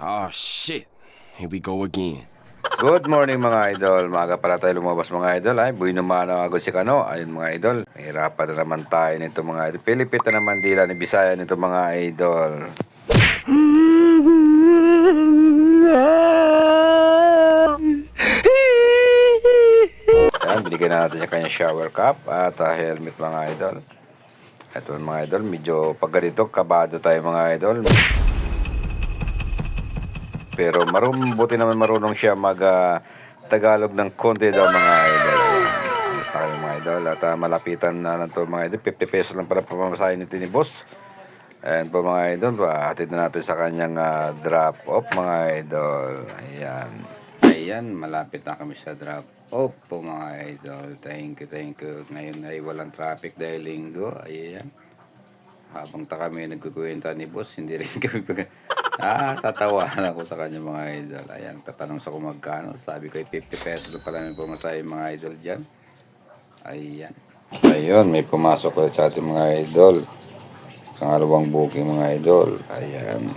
Oh shit. Here we go again. Good morning mga idol. Maaga pala tayo lumabas mga idol. Ay, buhay naman ang agad si Kano. Ayun mga idol. Mahirapan na naman tayo nito mga idol. Pilipit na naman dila ni Bisaya nito mga idol. Ayan, binigyan na natin yung kanyang shower cap at helmet mga idol. Ito mga idol, medyo pag ganito, kabado tayo mga idol. Pero buti naman marunong siya mag Tagalog ng konti daw mga idol. Alis na kami mga idol. At malapitan na lang to mga idol. 50 pesos lang pala pamamasahin nito ni boss. Ayan po mga idol. Hatid na natin sa kanyang drop off mga idol. Ayan. Ayan, malapit na kami sa drop off po mga idol. Thank you, thank you. Ngayon ay walang traffic dahil linggo. Ayan. Habang kami nagkukwenta ni boss, hindi rin kami tatawanan ako sa kanya mga idol. Ayan, tatanong sa kung magkano. Sabi ko 50 pesos na pala may pumasahe mga idol dyan. Ayan. Ayun, may pumasok ulit sa ating mga idol. Pangalawang booking mga idol. Ayan.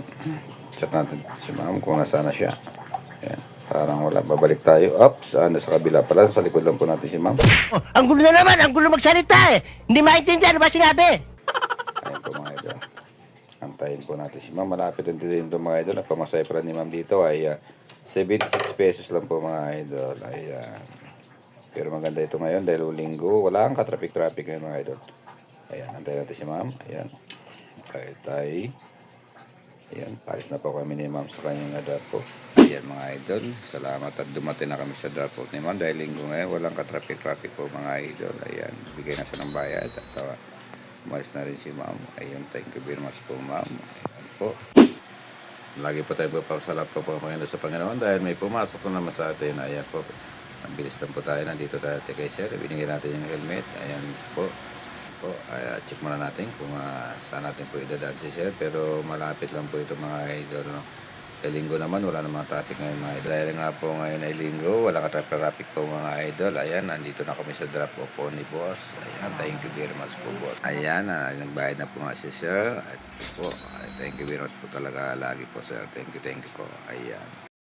Chat natin si ma'am kung nasaan na siya. Ayan. Parang wala. Babalik tayo. Ups, sa kabila pala. Sa likod lang po natin si ma'am. Oh, ang gulo na naman, ang gulo magsalita eh. Hindi maintindihan ano ba sinabi? Ayan po mga idol. Antayin po natin si ma'am. Malapit ang din ito mga idol. Ang pamasay pala ni ma'am dito ay 76 pesos lang po mga idol. Ayan. Pero maganda ito ngayon dahil linggo. Wala kang ka-traffic ngayon mga idol. Ayan. Antayin natin si ma'am. Ayan. Tayo. Ayan. Palis na po kami ni ma'am sa kanyang drop po. Ayan mga idol. Salamat at dumating na kami sa drop po ni ma'am. Dahil linggo ngayon. Walang ka-traffic po mga idol. Ayan. Bigay na siya ng bayad. At umalis na rin si ma'am. Ayun, thank you very much po ma'am. Ayan po. Lagi po tayo papasalat po ngayon sa Panginoon dahil may pumasok po naman sa atin. Ayan po. Ang bilis lang po tayo. Nandito tayo kay sir. Binigyan natin yung helmet. Ayan po. Check muna natin kung saan natin po idadaan si sir. Pero malapit lang po ito mga idol. No? Kaya linggo naman, wala namang traffic ngayon mga idol. Dahil nga po ngayon ay linggo, wala ka traffic po mga idol. Ayan, nandito na kami sa drop off po ni boss. Ayan, thank you very much po boss. Ayan, nagbayad na po nga si sir. At po, thank you very much po talaga lagi po sir. Thank you po. Ayan.